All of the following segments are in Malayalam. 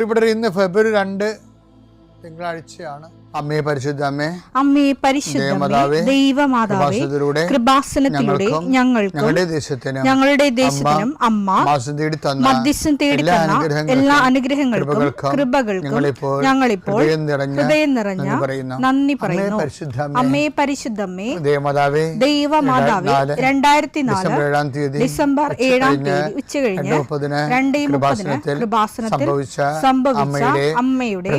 പ്രിയപ്പെട്ടവരെ, ഇന്ന് ഫെബ്രുവരി 2 തിങ്കളാഴ്ചയാണ്. അമ്മേ പരിശുദ്ധ അമ്മേ, അമ്മേ പരിശുദ്ധ ദൈവമാതാവേ, കൃപാസനത്തിലൂടെ ഞങ്ങൾക്കും ഞങ്ങളുടെ ദേശത്തിനും അമ്മ മധ്യസ്ഥം തേടി തന്ന എല്ലാ അനുഗ്രഹങ്ങൾക്കും കൃപകൾക്കും ഞങ്ങളിപ്പോൾ ഹൃദയം നിറഞ്ഞ നന്ദി പറയുന്നു. അമ്മേ പരിശുദ്ധമ്മേ ദൈവമാതാവേ, 2004 ഡിസംബർ 7 ഉച്ചകഴിഞ്ഞ് 2:30 കൃപാസനത്തിൽ സംഭവിച്ച അമ്മയുടെ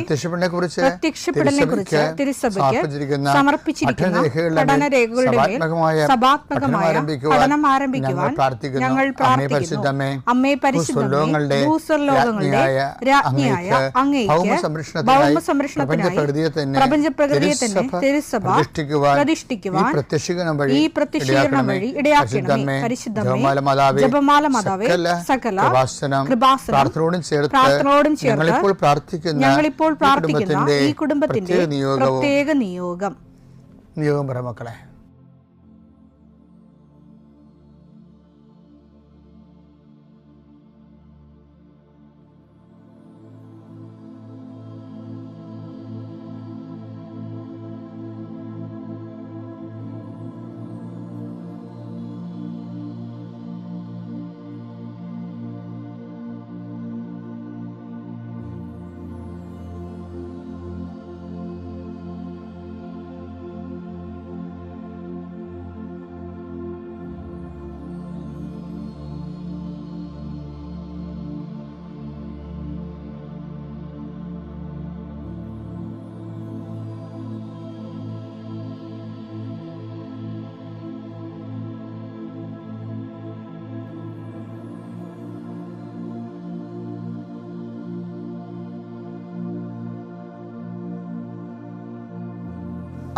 പ്രത്യക്ഷപ്പെടലിനെ കുറിച്ച് തിരുസഭയ്ക്ക് സമർപ്പിച്ചിരിക്കുന്ന പഠനരേഖകളുടെ മേൽ സഭാത്മകമായ പഠനം ആരംഭിക്കുവാൻ ഞങ്ങൾ പ്രാർത്ഥിക്കുന്നു. അമ്മേ പരിശുദ്ധമേ, ഭൂസ്വർലോകങ്ങളുടെ രാജ്ഞിയായ അങ്ങേയ്ക്ക് ഭൗമസംരക്ഷണത്തിനായി പ്രപഞ്ചപ്രകൃതിയെ തന്നെ തിരുസഭ പ്രതിഷ്ഠിക്കുവാൻ ഈ പ്രത്യക്ഷീകരണം വഴി ഇടയാക്കണമേ. പരിശുദ്ധമേ, ജപമാല മാതാവേ, സകല കൃപാസനം പ്രാർത്ഥനയോടും ചേർത്ത് ഞങ്ങളിപ്പോൾ പ്രാർത്ഥിക്കുന്ന ഈ കുടുംബത്തിന്റെ പ്രത്യേക നിയോഗം പറ മക്കളെ.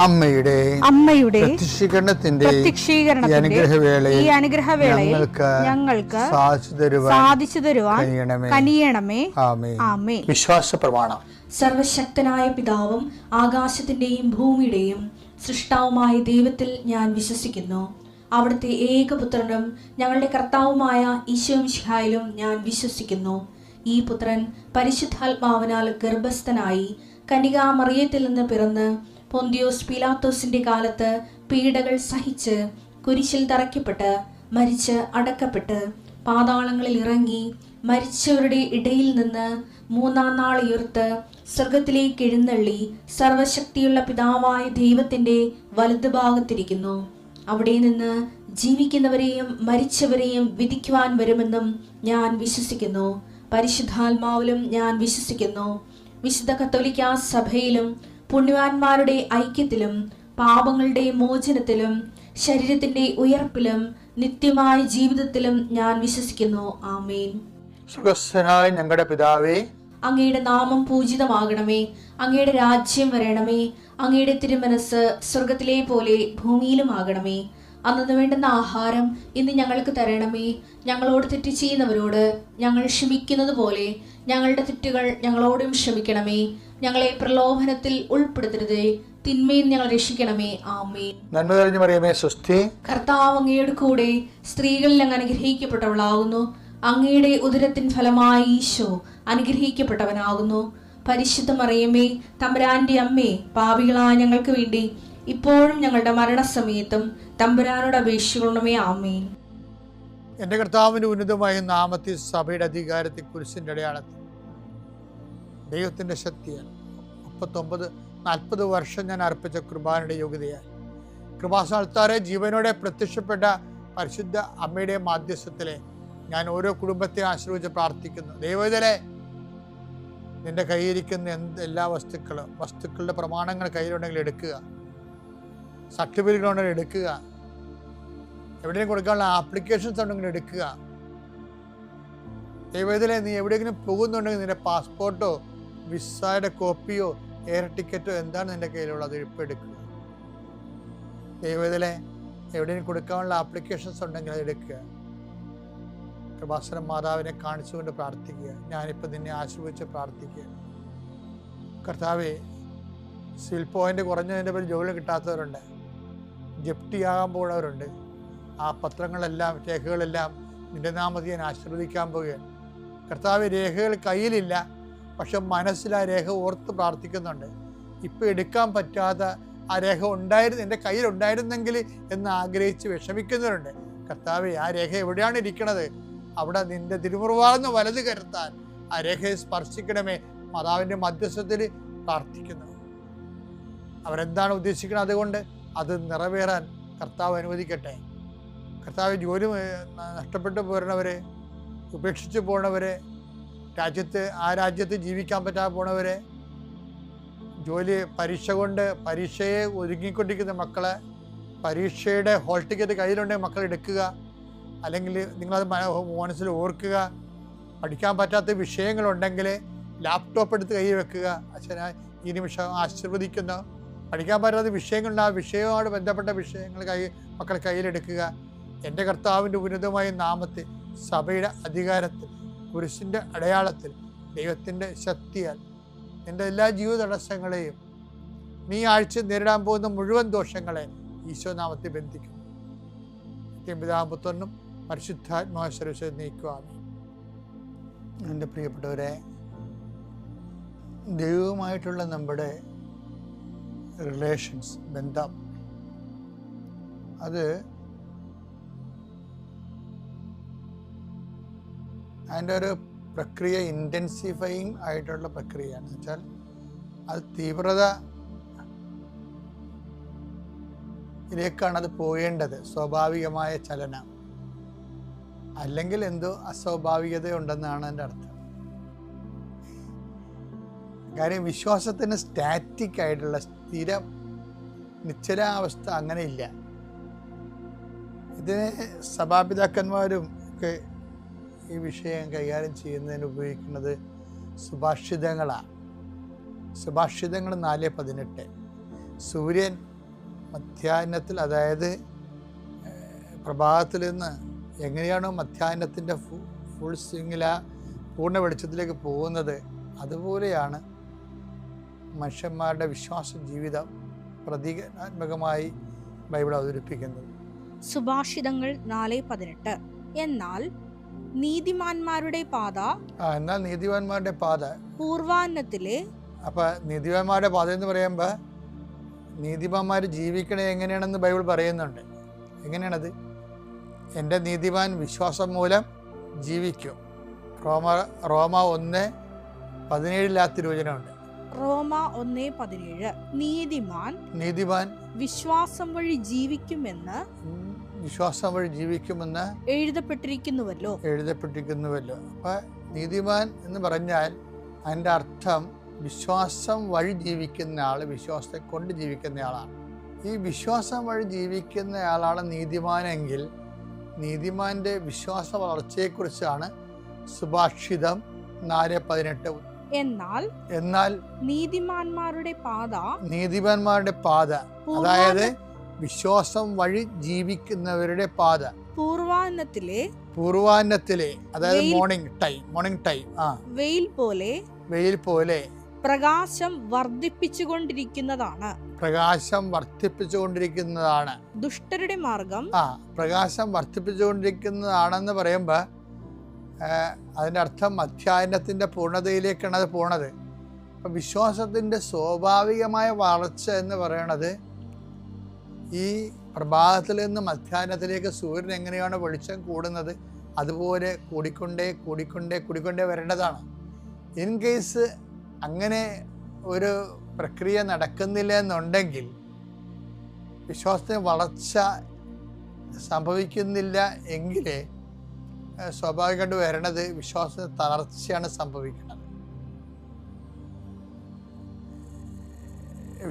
അമ്മയുടെ പ്രത്യക്ഷീകരണത്തിന്റെ ഈ അനുഗ്രഹവേളയിൽ ഞങ്ങൾക്ക് സാധിച്ചു തരുവാൻ കനിയണമേ. ആമേൻ. വിശ്വാസ പ്രമാണം. സർവശക്തനായ പിതാവും ആകാശത്തിന്റെയും ഭൂമിയുടെയും സൃഷ്ടാവുമായ ദൈവത്തിൽ ഞാൻ വിശ്വസിക്കുന്നു. അവിടുത്തെ ഏകപുത്രനും ഞങ്ങളുടെ കർത്താവുമായ ഈശോമിശിഹായിലും ഞാൻ വിശ്വസിക്കുന്നു. ഈ പുത്രൻ പരിശുദ്ധാത്മാവിനാൽ ഗർഭസ്ഥനായി കന്യകാമറിയത്തിൽ നിന്ന് പിറന്ന് പൊന്തിയോസ് പീലാത്തോസിന്റെ കാലത്ത് പീഡകൾ സഹിച്ച് കുരിശിൽ തറയ്ക്കപ്പെട്ട് മരിച്ച് അടക്കപ്പെട്ട് പാതാളങ്ങളിൽ ഇറങ്ങി മരിച്ചവരുടെ ഇടയിൽ നിന്ന് 3-ാം നാൾ ഉയർത്ത് സ്വർഗത്തിലേക്ക് എഴുന്നള്ളി സർവശക്തിയുള്ള പിതാവായ ദൈവത്തിന്റെ വലതുഭാഗത്തിരിക്കുന്നു. അവിടെ നിന്ന് ജീവിക്കുന്നവരെയും മരിച്ചവരെയും വിധിക്കുവാൻ വരുമെന്നും ഞാൻ വിശ്വസിക്കുന്നു. പരിശുദ്ധാത്മാവിലും ഞാൻ വിശ്വസിക്കുന്നു. വിശുദ്ധ കത്തോലിക്കാ സഭയിലും പുണ്യവാന്മാരുടെ ഐക്യത്തിലും പാപങ്ങളുടെ മോചനത്തിലും ശരീരത്തിന്റെ ഉയർപ്പിലും നിത്യമായ ജീവിതത്തിലും ഞാൻ വിശ്വസിക്കുന്നു. ആമേൻ. സുഖസ്ഥനായ ഞങ്ങളുടെ പിതാവേ, അങ്ങയുടെ നാമം പൂജിതമാകണമേ. അങ്ങയുടെ രാജ്യം വരണമേ. അങ്ങയുടെ തിരുമനസ് സ്വർഗത്തിലെ പോലെ ഭൂമിയിലും ആകണമേ. അന്നു വേണ്ടുന്ന ആഹാരം ഇന്ന് ഞങ്ങൾക്ക് തരണമേ. ഞങ്ങളോട് തെറ്റ് ചെയ്യുന്നവരോട് ഞങ്ങൾ ക്ഷമിക്കുന്നത് പോലെ ഞങ്ങളുടെ തെറ്റുകൾ ഞങ്ങളോടും ക്ഷമിക്കണമേ. ഞങ്ങളെ പ്രലോഭനത്തിൽ ഉൾപ്പെടുത്തരുതേ, തിന്മയിൽ ഞങ്ങൾ രക്ഷിക്കണമേ. ആമേൻ. നന്മ നിറഞ്ഞ മറിയമേ, സ്വസ്തി. കർത്താവ് അങ്ങയുടെ കൂടെ സ്ത്രീകളിൽ അങ്ങ് അനുഗ്രഹിക്കപ്പെട്ടവളാകുന്നു. അങ്ങയുടെ ഉദരത്തിൻ ഫലമായി ഈശോ അനുഗ്രഹിക്കപ്പെട്ടവനാകുന്നു. പരിശുദ്ധ മറിയമേ, തമ്പുരാന്റെ അമ്മേ, പാപികളായ ഞങ്ങൾക്ക് വേണ്ടി ഇപ്പോഴും ഞങ്ങളുടെ മരണസമയത്തും തമ്പുരാനോട് അപേക്ഷിക്കണമേ. ആമേൻ. എൻ്റെ കർത്താവിൻ്റെ ഉന്നതമായ നാമത്തിൽ സഭയുടെ അധികാരത്തെ കുരിശിൻ്റെ അടയാളത്തിൽ ദൈവത്തിൻ്റെ ശക്തിയാൽ 39-40 വർഷം ഞാൻ അർപ്പിച്ച കൃപാനയുടെ യോഗ്യതയാൽ കൃപാസ്ഥാനത്താറെ ജീവനോടെ പ്രത്യക്ഷപ്പെട്ട പരിശുദ്ധ അമ്മയുടെ മാധ്യസ്ഥത്തിലെ ഞാൻ ഓരോ കുടുംബത്തെ ആശ്രയിച്ച് പ്രാർത്ഥിക്കുന്നു. ദൈവത്തിലെ നിന്റെ കയ്യിരിക്കുന്ന എല്ലാ വസ്തുക്കളുടെ പ്രമാണങ്ങൾ കയ്യിലുണ്ടെങ്കിൽ എടുക്കുക, സർട്ടിഫിക്കറ്റുകളുണ്ടെങ്കിൽ എടുക്കുക, എവിടെയെങ്കിലും കൊടുക്കാനുള്ള ആപ്ലിക്കേഷൻസ് ഉണ്ടെങ്കിൽ എടുക്കുക. ദൈവത്തിലെ നീ എവിടെയെങ്കിലും പോകുന്നുണ്ടെങ്കിൽ നിന്റെ പാസ്പോർട്ടോ വിസയുടെ കോപ്പിയോ എയർ ടിക്കറ്റോ എന്താണ് നിന്റെ കയ്യിലുള്ളത്, ഇപ്പോൾ എടുക്കുക. ദൈവത്തിലെ എവിടെയെങ്കിലും കൊടുക്കാനുള്ള ആപ്ലിക്കേഷൻസ് ഉണ്ടെങ്കിൽ അത് എടുക്കുക. കൃപാസനം മാതാവിനെ കാണിച്ചുകൊണ്ട് പ്രാർത്ഥിക്കുക. ഞാനിപ്പോൾ നിന്നെ ആശ്രയിച്ച് പ്രാർത്ഥിക്കുക. കർത്താവേ, സിവിൽ പോയിന്റ് കുറഞ്ഞതിൻ്റെ പേര് ജോലി കിട്ടാത്തവരുണ്ട്, ജപ്തിയാകാൻ പോകുന്നവരുണ്ട്. ആ പത്രങ്ങളെല്ലാം രേഖകളെല്ലാം നിന്റെ നാമത്തിൽ ഞാൻ ആശീർവദിക്കാൻ പോവുകയാണ്. കർത്താവ്, രേഖകൾ കയ്യിലില്ല, പക്ഷെ മനസ്സിൽ ആ രേഖ ഓർത്ത് പ്രാർത്ഥിക്കുന്നുണ്ട്. ഇപ്പം എടുക്കാൻ പറ്റാത്ത ആ രേഖ എൻ്റെ കയ്യിൽ ഉണ്ടായിരുന്നെങ്കിൽ എന്ന് ആഗ്രഹിച്ച് വിഷമിക്കുന്നവരുണ്ട്. കർത്താവേ, ആ രേഖ എവിടെയാണ് ഇരിക്കണത്? അവിടെ നിന്റെ തിരുമുറിവാർന്ന് വലത് കരുത്താൻ ആ രേഖയെ സ്പർശിക്കണമേ. മാതാവിൻ്റെ മധ്യസ്ഥത്തിൽ പ്രാർത്ഥിക്കുന്നു. അവരെന്താണ് ഉദ്ദേശിക്കുന്നത്? അതുകൊണ്ട് അത് നിറവേറാൻ കർത്താവ് അനുവദിക്കട്ടെ. കർത്താവ് ജോലി നഷ്ടപ്പെട്ടു പോരണവരെ, ഉപേക്ഷിച്ച് പോണവരെ, ആ രാജ്യത്ത് ജീവിക്കാൻ പറ്റാതെ പോണവരെ, പരീക്ഷ കൊണ്ട് പരീക്ഷയെ ഒരുങ്ങിക്കൊണ്ടിരിക്കുന്ന മക്കളെ, പരീക്ഷയുടെ ഹോൾ ടിക്കറ്റ് കയ്യിലുണ്ടെങ്കിൽ മക്കൾ എടുക്കുക. അല്ലെങ്കിൽ നിങ്ങളത് മനസ്സിൽ ഓർക്കുക. പഠിക്കാൻ പറ്റാത്ത വിഷയങ്ങളുണ്ടെങ്കിൽ ലാപ്ടോപ്പ് എടുത്ത് കയ്യിൽ വെക്കുക. അച്ഛനെ ഈ നിമിഷം ആശീർവദിക്കുന്നു. പഠിക്കാൻ പറ്റാത്ത വിഷയങ്ങളുണ്ട്, ആ വിഷയവുമായി ബന്ധപ്പെട്ട വിഷയങ്ങൾ മക്കൾ കയ്യിലെടുക്കുക. എൻ്റെ കർത്താവിൻ്റെ ഉന്നതമായ നാമത്തിൽ, സഭയുടെ അധികാരത്തിൽ, കുരിശിൻ്റെ അടയാളത്തിൽ, ദൈവത്തിൻ്റെ ശക്തിയാൽ നിൻ്റെ എല്ലാ ജീവിത തടസ്സങ്ങളെയും, നീ ആഴ്ച നേരിടാൻ പോകുന്ന മുഴുവൻ ദോഷങ്ങളെ ഈശോ നാമത്തിൽ ബന്ധിക്കുന്നു. പിതാപുത്രനും പരിശുദ്ധാത്മാശ്വര നീക്കുവാമേ. എൻ്റെ പ്രിയപ്പെട്ടവരെ, ദൈവവുമായിട്ടുള്ള നമ്മുടെ റിലേഷൻസ്, ബന്ധം, അത് അതിൻ്റെ ഒരു പ്രക്രിയ ഇൻറ്റൻസിഫൈങ് ആയിട്ടുള്ള പ്രക്രിയയാണ്. വെച്ചാൽ അത് തീവ്രതയിലേക്കാണ് അത് പോകേണ്ടത്. സ്വാഭാവികമായ ചലനം, അല്ലെങ്കിൽ എന്തോ അസ്വാഭാവികത ഉണ്ടെന്നാണ് എൻ്റെ അർത്ഥം. കാര്യം വിശ്വാസത്തിന് സ്റ്റാറ്റിക് ആയിട്ടുള്ള സ്ഥിരം നിശ്ചലാവസ്ഥ അങ്ങനെ ഇല്ല. ഇതിന് സഭാപിതാക്കന്മാരും ഒക്കെ ഈ വിഷയം കൈകാര്യം ചെയ്യുന്നതിന് ഉപയോഗിക്കുന്നത് സുഭാഷിതങ്ങളാണ്. സുഭാഷിതങ്ങൾ 4:18. സൂര്യൻ മധ്യാഹ്നത്തിൽ, അതായത് പ്രഭാതത്തിൽ നിന്ന് എങ്ങനെയാണോ മധ്യാഹ്നത്തിൻ്റെ ഫുൾ സ്വിങ്ങിൽ പൂർണ്ണ വെളിച്ചത്തിലേക്ക് പോകുന്നത്, അതുപോലെയാണ് മനുഷ്യന്മാരുടെ വിശ്വാസ ജീവിതം പ്രതീകാത്മകമായി ബൈബിൾ അവതരിപ്പിക്കുന്നത്. സുഭാഷിതങ്ങൾ 4:18. എന്നാൽ നീതിമാന്മാരുടെ പാത പൂർവാന്നത്തിലെ. അപ്പൊ നീതിമാന്മാരുടെ പാത എന്ന് പറയുമ്പോൾ നീതിമാന്മാർ ജീവിക്കണേ എങ്ങനെയാണെന്ന് ബൈബിൾ പറയുന്നുണ്ട്. എങ്ങനെയാണത്? എൻ്റെ നീതിമാൻ വിശ്വാസം മൂലം ജീവിക്കും. റോമ 1:17 തിരുവചനമുണ്ട്. റോമ 1:17. നീതിമാൻ വിശ്വാസം വഴി ജീവിക്കുമെന്ന് എഴുതപ്പെട്ടിരിക്കുന്നുവല്ലോ. അപ്പൊ നീതിമാൻ എന്ന് പറഞ്ഞാൽ അതിൻ്റെ അർത്ഥം വിശ്വാസം വഴി ജീവിക്കുന്ന ആൾ, വിശ്വാസത്തെ കൊണ്ട് ജീവിക്കുന്ന ആളാണ്. ഈ വിശ്വാസം വഴി ജീവിക്കുന്ന ആളാണ് നീതിമാനെങ്കിൽ നീതിമാന്റെ വിശ്വാസ വളർച്ചയെക്കുറിച്ചാണ് സുഭാഷിതം 4:18. എന്നാൽ നീതിമാന്മാരുടെ പാത, അതായത് വിശ്വാസം വഴി ജീവിക്കുന്നവരുടെ പാത പൂർവാന്നത്തിലെ, അതായത് മോർണിംഗ് ടൈം വെയിൽ പോലെ പ്രകാശം വർദ്ധിപ്പിച്ചുകൊണ്ടിരിക്കുന്നതാണ്. ദുഷ്ടരുടെ മാർഗം പ്രകാശം വർദ്ധിപ്പിച്ചുകൊണ്ടിരിക്കുന്നതാണെന്ന് പറയുമ്പോൾ അതിൻ്റെ അർത്ഥം അധ്യായനത്തിൻ്റെ പൂർണ്ണതയിലേക്കാണ് അത് പോണത്. അപ്പം വിശ്വാസത്തിൻ്റെ സ്വാഭാവികമായ വളർച്ച എന്ന് പറയണത് ഈ പ്രഭാതത്തിൽ നിന്ന് മധ്യാഹ്നത്തിലേക്ക് സൂര്യൻ എങ്ങനെയാണ് വെളിച്ചം കൂടുന്നത് അതുപോലെ കൂടിക്കൊണ്ടേ വരേണ്ടതാണ്. ഇൻ കേസ് അങ്ങനെ ഒരു പ്രക്രിയ നടക്കുന്നില്ല എന്നുണ്ടെങ്കിൽ, വിശ്വാസത്തിന് വളർച്ച സംഭവിക്കുന്നില്ല എങ്കിൽ സ്വാഭാവികമായിട്ട് വരണത് വിശ്വാസത്തിന് തളർച്ചയാണ് സംഭവിക്കുന്നത്.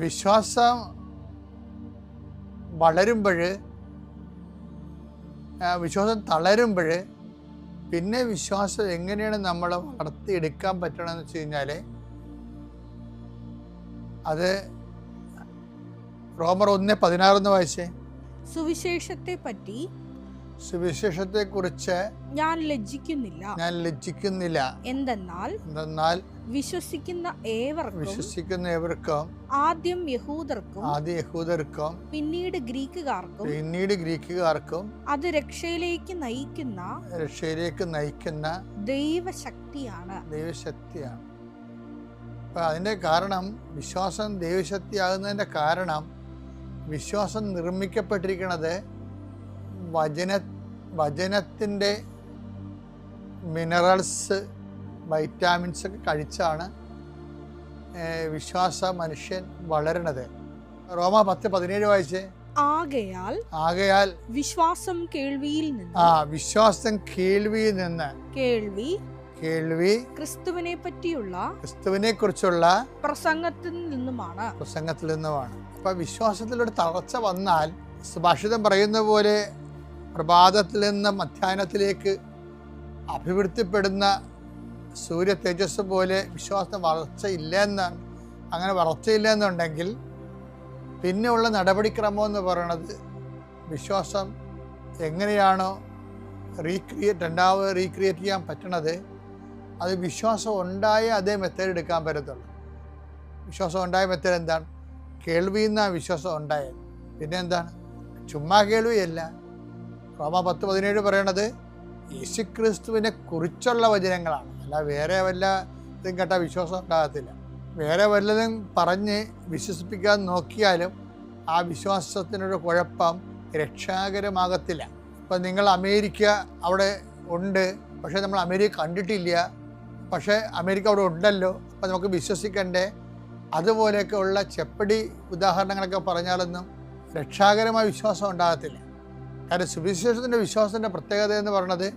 വിശ്വാസം വിശ്വാസം തളരുമ്പോൾ പിന്നെ വിശ്വാസം എങ്ങനെയാണ് നമ്മൾ വളർത്തിയെടുക്കാൻ പറ്റണമെന്ന് വെച്ച് കഴിഞ്ഞാൽ, അത് റോമർ 1:16 വായിച്ചേ. സുവിശേഷത്തെക്കുറിച്ച് ഞാൻ ലജ്ജിക്കുന്നില്ല. എന്തെന്നാൽ വിശ്വസിക്കുന്ന ഏവർക്കും ആദ്യം യഹൂദർക്കും പിന്നീട് ഗ്രീക്കുകാർക്കും അത് രക്ഷയിലേക്ക് നയിക്കുന്ന ദൈവശക്തിയാണ്. അപ്പം അതിൻ്റെ കാരണം, വിശ്വാസം ദൈവശക്തിയാകുന്നതിൻ്റെ കാരണം, വിശ്വാസം നിർമ്മിക്കപ്പെട്ടിരിക്കുന്നത് വചനത്തിൻ്റെ മിനറൽസ്, വൈറ്റാമിൻസ് ഒക്കെ കഴിച്ചാണ് വിശ്വാസ മനുഷ്യൻ വളരണത്. റോമ 10:17 വായിച്ചേ. ആകയാൽ വിശ്വാസം കേൾവിയിൽ നിന്ന്, വിശ്വാസം കേൾവിയിൽ നിന്ന്, കേൾവി ക്രിസ്തുവിനെ കുറിച്ചുള്ള പ്രസംഗത്തിൽ നിന്നുമാണ്. അപ്പൊ വിശ്വാസത്തിലൊരു തളർച്ച വന്നാൽ, സുഭാഷിതം പറയുന്ന പോലെ പ്രഭാതത്തിൽ നിന്ന് മധ്യാഹ്നത്തിലേക്ക് അഭിവൃദ്ധിപ്പെടുന്ന സൂര്യ തേജസ് പോലെ വിശ്വാസത്തിന് വളർച്ചയില്ല എന്നുണ്ടെങ്കിൽ പിന്നെയുള്ള നടപടിക്രമം എന്ന് പറയുന്നത്, വിശ്വാസം എങ്ങനെയാണോ രണ്ടാമത് റീക്രിയേറ്റ് ചെയ്യാൻ പറ്റണത്, അത് വിശ്വാസം ഉണ്ടായ അതേ മെത്തേഡ് എടുക്കാൻ പറ്റത്തുള്ളൂ. വിശ്വാസം ഉണ്ടായ മെത്തേഡ് എന്താണ്? കേൾവിയിൽ നിന്നാണ് വിശ്വാസം ഉണ്ടായത്. പിന്നെ എന്താണ്? ചുമ്മാ കേൾവിയല്ല. റോമ 10:17 പറയണത് യേശുക്രിസ്തുവിനെ കുറിച്ചുള്ള വചനങ്ങളാണ്. അല്ല വേറെ വല്ല ഇതും കേട്ടാൽ വിശ്വാസം ഉണ്ടാകത്തില്ല. വേറെ വല്ലതും പറഞ്ഞ് വിശ്വസിപ്പിക്കാൻ നോക്കിയാലും ആ വിശ്വാസത്തിനൊരു കുഴപ്പം രക്ഷാകരമാകത്തില്ല. ഇപ്പം നിങ്ങൾ അമേരിക്ക അവിടെ ഉണ്ട്, പക്ഷേ നമ്മൾ അമേരിക്ക കണ്ടിട്ടില്ല, പക്ഷേ അമേരിക്ക അവിടെ ഉണ്ടല്ലോ, അപ്പം നമുക്ക് വിശ്വസിക്കണ്ടേ? അതുപോലെയൊക്കെ ഉള്ള ചെപ്പടി ഉദാഹരണങ്ങളൊക്കെ പറഞ്ഞാലൊന്നും രക്ഷാകരമായ വിശ്വാസം ഉണ്ടാകത്തില്ല. കാരണം സുവിശേഷത്തിൻ്റെ വിശ്വാസത്തിൻ്റെ പ്രത്യേകത എന്ന് പറയുന്നത്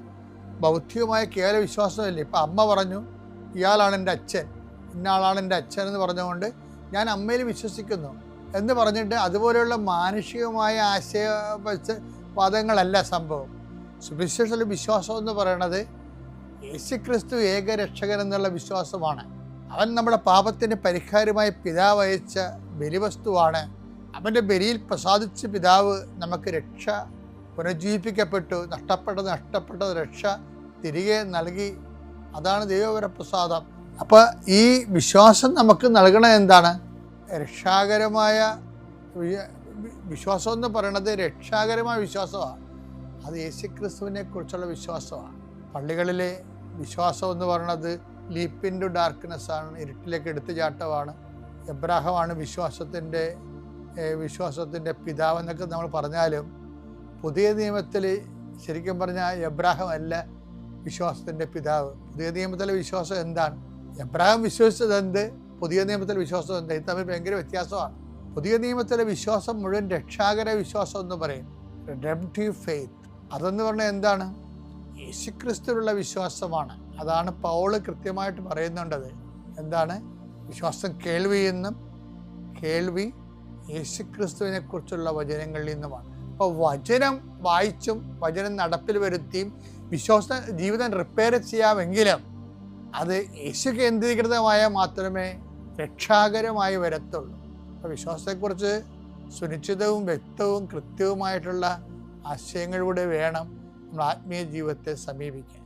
ബൗദ്ധികമായ കേവല വിശ്വാസമല്ലേ. ഇപ്പം അമ്മ പറഞ്ഞു, ഇയാളാണ് എൻ്റെ അച്ഛൻ, ഇന്ന ആളാണ് എൻ്റെ അച്ഛൻ എന്ന് പറഞ്ഞുകൊണ്ട് ഞാൻ അമ്മയിൽ വിശ്വസിക്കുന്നു എന്ന് പറഞ്ഞിട്ട് അതുപോലെയുള്ള മാനുഷികമായ ആശയവാദങ്ങളല്ല സംഭവം. സുവിശേഷത്തിലെ വിശ്വാസം എന്ന് പറയുന്നത് യേശുക്രിസ്തു ഏകരക്ഷകൻ എന്നുള്ള വിശ്വാസമാണ്. അവൻ നമ്മുടെ പാപത്തിന് പരിഹാരമായി പിതാവ് അയച്ച ബലിവസ്തുവാണ്. അവൻ്റെ ബലിയിൽ പ്രസാദിച്ച പിതാവ് നമുക്ക് രക്ഷ പുനരുജ്ജീവിപ്പിക്കപ്പെട്ടു, നഷ്ടപ്പെട്ട രക്ഷ തിരികെ നൽകി. അതാണ് ദൈവവരപ്രസാദം. അപ്പോൾ ഈ വിശ്വാസം നമുക്ക് നൽകണത് എന്താണ്? രക്ഷാകരമായ വിശ്വാസം എന്ന് പറയുന്നത് രക്ഷാകരമായ വിശ്വാസമാണ്. അത് യേശുക്രിസ്തുവിനെ കുറിച്ചുള്ള വിശ്വാസമാണ്. പള്ളികളിലെ വിശ്വാസം എന്ന് പറയുന്നത് ലീപ്പ് ഇൻ ടു ഡാർക്ക്നെസ് ആണ്, ഇരുട്ടിലേക്ക് എടുത്തു ചാട്ടമാണ്. എബ്രാഹമാണ് വിശ്വാസത്തിൻ്റെ പിതാവെന്നൊക്കെ നമ്മൾ പറഞ്ഞാലും പുതിയ നിയമത്തിൽ ശരിക്കും പറഞ്ഞാൽ എബ്രാഹം അല്ല വിശ്വാസത്തിൻ്റെ പിതാവ്. പുതിയ നിയമത്തിലെ വിശ്വാസം എന്താണ്? എബ്രാഹം വിശ്വസിച്ചത് എന്ത്, പുതിയ നിയമത്തിലെ വിശ്വാസം എന്ത്? ഇത് തമ്മിൽ ഭയങ്കര വ്യത്യാസമാണ്. പുതിയ നിയമത്തിലെ വിശ്വാസം മുഴുവൻ രക്ഷാകര വിശ്വാസം എന്ന് പറയും, റിഡംപ്റ്റീവ് ഫെയ്ത്ത്. അതെന്ന് പറഞ്ഞാൽ എന്താണ്? യേശുക്രിസ്തുവിലുള്ള വിശ്വാസമാണ്. അതാണ് പൗള് കൃത്യമായിട്ട് പറയുന്നുണ്ടത്. എന്താണ്? വിശ്വാസം കേൾവിയിൽ നിന്നും, കേൾവി യേശുക്രിസ്തുവിനെ കുറിച്ചുള്ള വചനങ്ങളിൽ നിന്നുമാണ്. അപ്പോൾ വചനം വായിച്ചും വചനം നടപ്പിൽ വരുത്തിയും വിശ്വാസ ജീവിതം റിപ്പയർ ചെയ്യാമെങ്കിലും അത് യേശു കേന്ദ്രീകൃതമായാൽ മാത്രമേ രക്ഷാകരമായി വരത്തുള്ളൂ. അപ്പോൾ വിശ്വാസത്തെക്കുറിച്ച് സുനിശ്ചിതവും വ്യക്തവും കൃത്യവുമായിട്ടുള്ള ആശയങ്ങളിലൂടെ വേണം നമ്മൾ ആത്മീയ ജീവിതത്തെ സമീപിക്കാൻ.